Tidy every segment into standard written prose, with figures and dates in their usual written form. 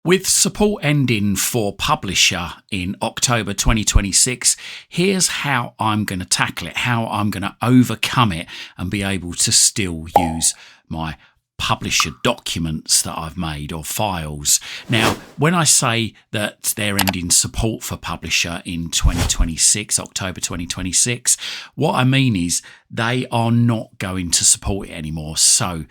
With support ending for Publisher in October 2026, here's how I'm going to tackle it, how I'm going to overcome it and be able to still use my Publisher documents that I've made or files. Now, when I say that they're ending support for Publisher in 2026, October 2026, what I mean is they are not going to support it anymore. So,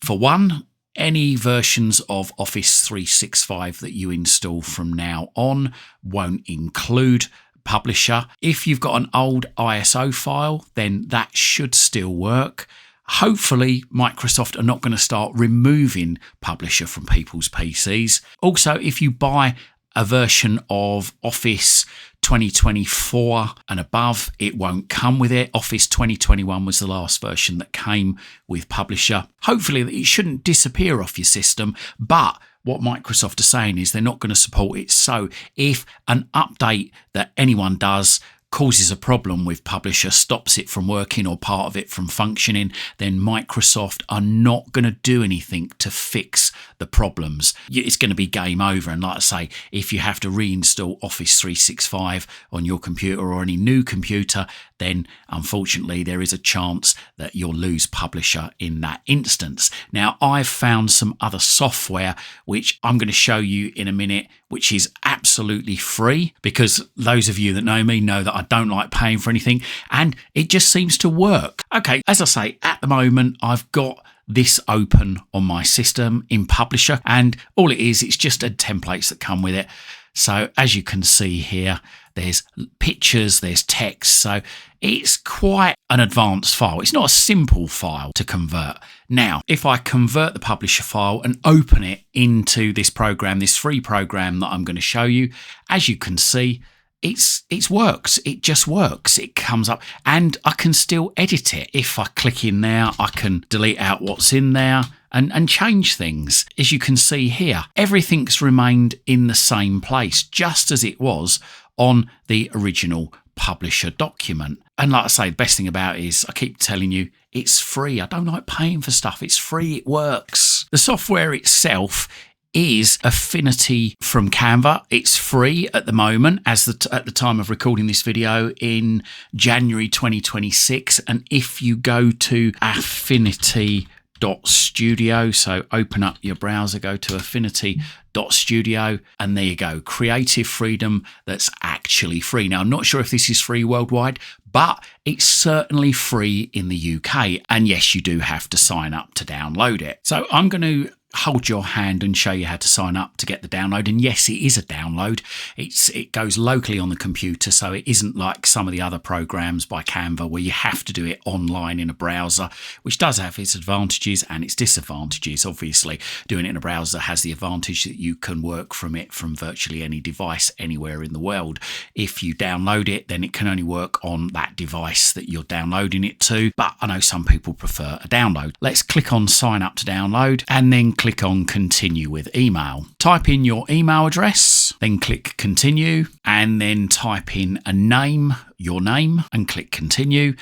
for one, any versions of Office 365 that you install from now on won't include Publisher. If you've got an old ISO file, then that should still work. Hopefully, Microsoft are not going to start removing Publisher from people's PCs. Also, if you buy a version of Office 2024 and above, it won't come with it. Office 2021 was the last version that came with Publisher. Hopefully, it shouldn't disappear off your system, but what Microsoft are saying is they're not going to support it. So if an update that anyone does causes a problem with Publisher, stops it from working or part of it from functioning, then Microsoft are not going to do anything to fix the problems. It's going to be game over. And like I say, if you have to reinstall Office 365 on your computer or any new computer, then unfortunately there is a chance that you'll lose Publisher in that instance. Now, I've found some other software which I'm going to show you in a minute, which is absolutely free, because those of you that know me know that I don't like paying for anything, and it just seems to work. Okay, as I say, at the moment I've got this open on my system in Publisher, and all it is, it's just templates that come with it. So as you can see here, there's pictures, there's text, so it's quite an advanced file. It's not a simple file to convert. Now, if I convert the Publisher file and open it into this program, this free program that I'm going to show you, as you can see, it works. It just works. It comes up and I can still edit it. If I click in there, I can delete out what's in there and change things. As you can see here, everything's remained in the same place, just as it was on the original Publisher document. And like I say, the best thing about it is, I keep telling you, it's free. I don't like paying for stuff. It's free. It works. The software itself is Affinity from Canva. It's free at the moment, at the time of recording this video in January 2026. And if you go to affinity.studio, so open up your browser, go to affinity.studio, and there you go, creative freedom that's actually free. Now, I'm not sure if this is free worldwide, but it's certainly free in the UK. And yes, you do have to sign up to download it. So I'm going to hold your hand and show you how to sign up to get the download. And yes, it is a download. It goes locally on the computer, so it isn't like some of the other programs by Canva where you have to do it online in a browser, which does have its advantages and its disadvantages. Obviously, doing it in a browser has the advantage that you can work from it from virtually any device anywhere in the world. If you download it, then it can only work on that device that you're downloading it to, but I know some people prefer a download. Let's click on sign up to download and then click on continue with email. Type in your email address, then click continue, and then type in a name, your name, and click continue,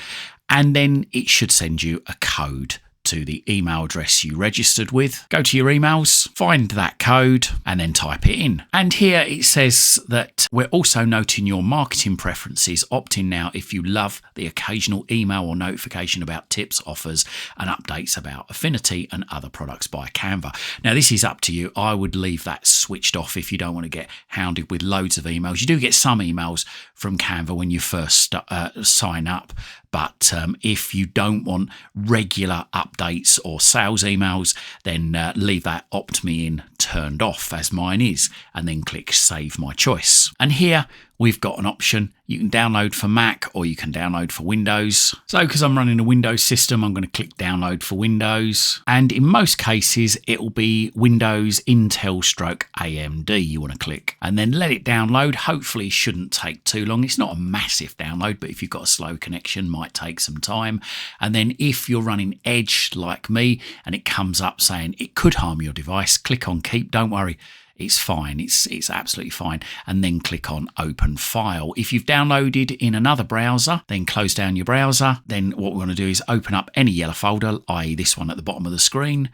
and then it should send you a code to the email address you registered with. Go to your emails, find that code, and then type it in. And here it says that we're also noting your marketing preferences. Opt in now if you love the occasional email or notification about tips, offers, and updates about Affinity and other products by Canva. Now, this is up to you. I would leave that switched off if you don't want to get hounded with loads of emails. You do get some emails from Canva when you first sign up, but if you don't want regular updates or sales emails, then leave that opt me in turned off, as mine is, and then click save my choice. And here we've got an option. You can download for Mac or you can download for Windows. So because I'm running a Windows system, I'm going to click download for Windows. And in most cases, it will be Windows, Intel stroke AMD you want to click. And then let it download. Hopefully it shouldn't take too long. It's not a massive download, but if you've got a slow connection, might take some time. And then if you're running Edge like me and it comes up saying it could harm your device, click on keep. Don't worry. It's fine. It's absolutely fine. And then click on open file. If you've downloaded in another browser, then close down your browser. Then what we're going to do is open up any yellow folder, i.e. this one at the bottom of the screen,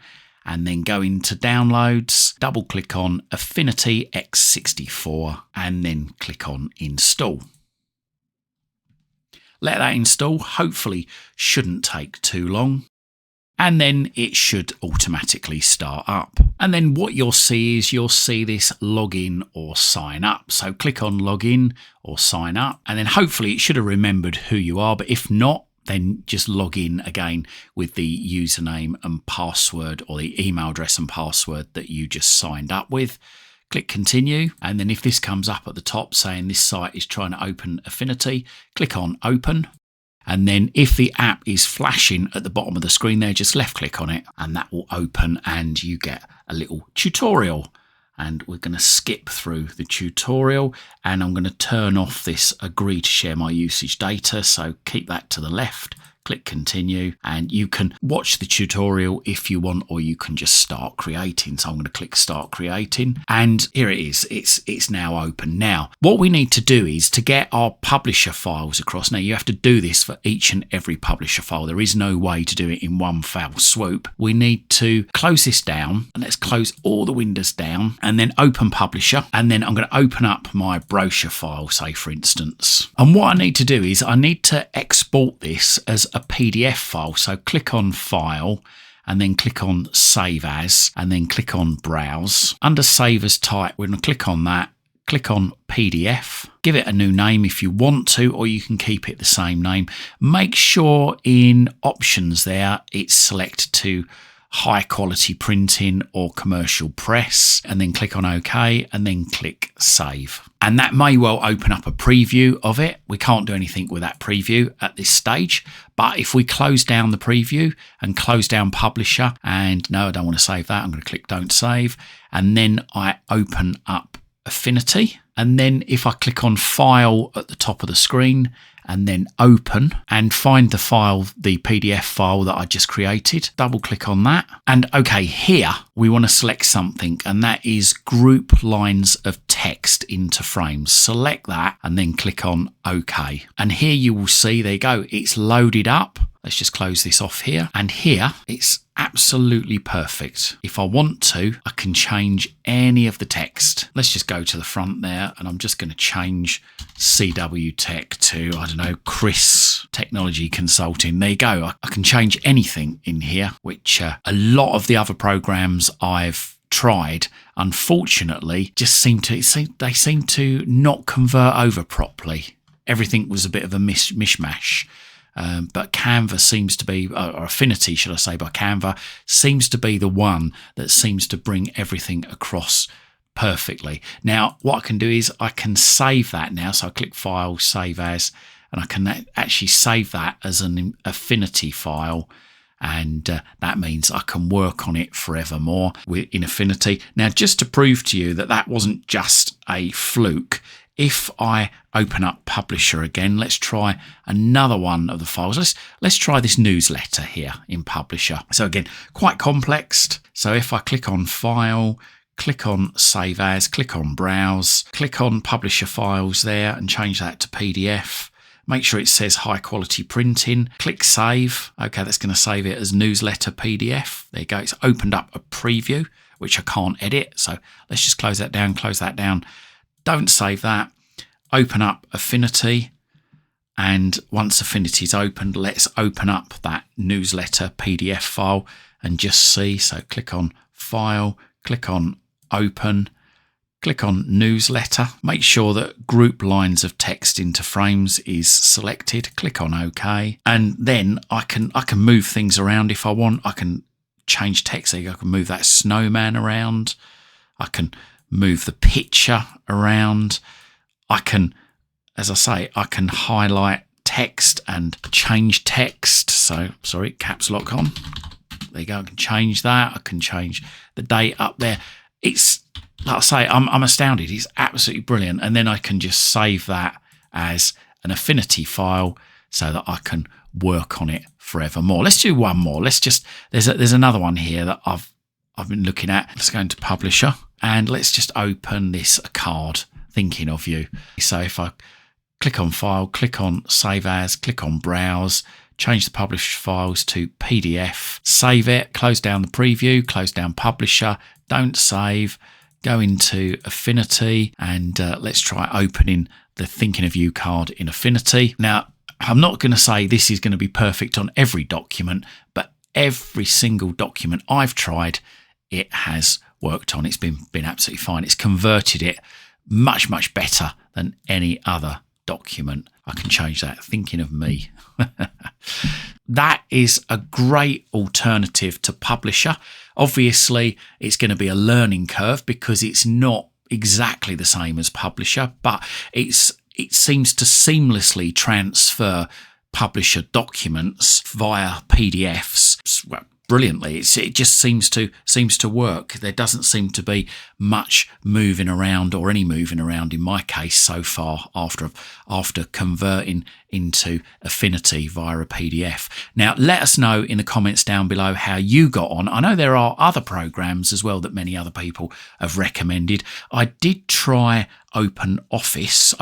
and then go into downloads, double click on Affinity x64 and then click on install. Let that install, hopefully shouldn't take too long. And then it should automatically start up. And then what you'll see is you'll see this login or sign up. So click on login or sign up, and then hopefully it should have remembered who you are. But if not, then just log in again with the username and password, or the email address and password that you just signed up with. Click continue. And then if this comes up at the top saying this site is trying to open Affinity, click on open. And then if the app is flashing at the bottom of the screen there, just left click on it and that will open and you get a little tutorial. And we're going to skip through the tutorial, and I'm going to turn off this agree to share my usage data. So keep that to the left. Click continue, and you can watch the tutorial if you want, or you can just start creating. So I'm going to click start creating, and here it is. It's now open. Now what we need to do is to get our publisher files across. Now you have to do this for each and every publisher file. There is no way to do it in one foul swoop. We need to close this down, and let's close all the windows down, and then open publisher, and then I'm going to open up my brochure file, say for instance. And what I need to do is I need to export this as a PDF file. So click on file and then click on save as, and then click on browse. Under save as type, we're going to click on that, click on PDF, give it a new name if you want to, or you can keep it the same name. Make sure in options there it's select to high quality printing or commercial press, and then click on OK, and then click save. And that may well open up a preview of it. We can't do anything with that preview at this stage, but if we close down the preview and close down publisher, and no, I don't want to save that, I'm going to click don't save, and then I open up Affinity, and then if I click on file at the top of the screen and then open and find the file, the PDF file that I just created, double click on that. And okay, here we want to select something, and that is group lines of text into frames. Select that and then click on OK. And here you will see, there you go, it's loaded up. Let's just close this off here. And here it's absolutely perfect. If I want to, I can change any of the text. Let's just go to the front there, and I'm just going to change CW Tech to, I don't know, Chris Technology Consulting. There you go. I can change anything in here, which a lot of the other programs I've tried, unfortunately, just seem to not convert over properly. Everything was a bit of a mishmash. But Canva seems to be, or Affinity, should I say, by Canva, seems to be the one that seems to bring everything across perfectly. Now, what I can do is I can save that now. So I click File, Save As, and I can actually save that as an Affinity file. And that means I can work on it forevermore in Affinity. Now, just to prove to you that that wasn't just a fluke, if I open up Publisher again, let's try another one of the files. Let's try this newsletter here in Publisher. So again, quite complex. So if I click on File, click on Save As, click on Browse, click on Publisher Files there and change that to PDF. Make sure it says high quality printing. Click Save. Okay, that's going to save it as newsletter PDF. There you go. It's opened up a preview, which I can't edit. So let's just close that down, close that down. Don't save that. Open up Affinity, and once Affinity is opened, let's open up that newsletter PDF file and just see. So click on File, click on Open, click on Newsletter. Make sure that group lines of text into frames is selected. Click on OK, and then I can move things around if I want. I can change text. I can move that snowman around. I can move the picture around. I can, as I say, I can highlight text and change text. So, sorry, caps lock on. There you go. I can change that. I can change the date up there. It's, like I say, I'm astounded. It's absolutely brilliant. And then I can just save that as an Affinity file so that I can work on it forevermore. Let's do one more. There's another one here that I've been looking at. Let's go into Publisher. And let's just open this card, thinking of you. So if I click on File, click on Save As, click on Browse, change the published files to PDF, save it, close down the preview, close down publisher, don't save, go into Affinity, and let's try opening the Thinking of You card in Affinity. Now, I'm not going to say this is going to be perfect on every document, but every single document I've tried, it has worked on. It's been absolutely fine. It's converted it much, much better than any other document. I can change that. Thinking of me. That is a great alternative to Publisher. Obviously, it's going to be a learning curve because it's not exactly the same as Publisher, but it seems to seamlessly transfer Publisher documents via PDFs. Well, brilliantly. It just seems to work. There doesn't seem to be much moving around, or any moving around in my case so far, after converting into Affinity via a PDF. Now, let us know in the comments down below how you got on. I know there are other programs as well that many other people have recommended. I did try Open Office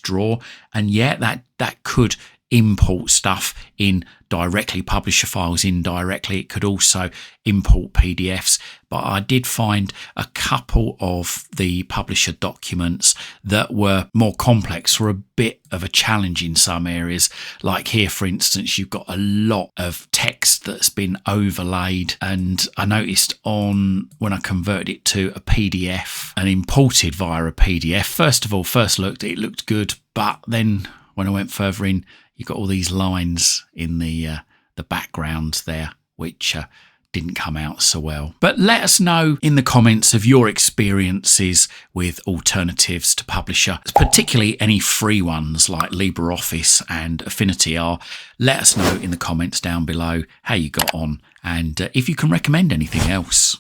Draw, and yeah, that could import stuff in directly, Publisher files in directly. It could also import PDFs, but I did find a couple of the Publisher documents that were more complex, were a bit of a challenge in some areas. Like here, for instance, you've got a lot of text that's been overlaid, and I noticed when I converted it to a PDF and imported via a PDF, first looked, it looked good, but then when I went further in, you've got all these lines in the background there, which didn't come out so well. But let us know in the comments of your experiences with alternatives to Publisher, particularly any free ones like LibreOffice and Affinity are. Let us know in the comments down below how you got on, and if you can recommend anything else.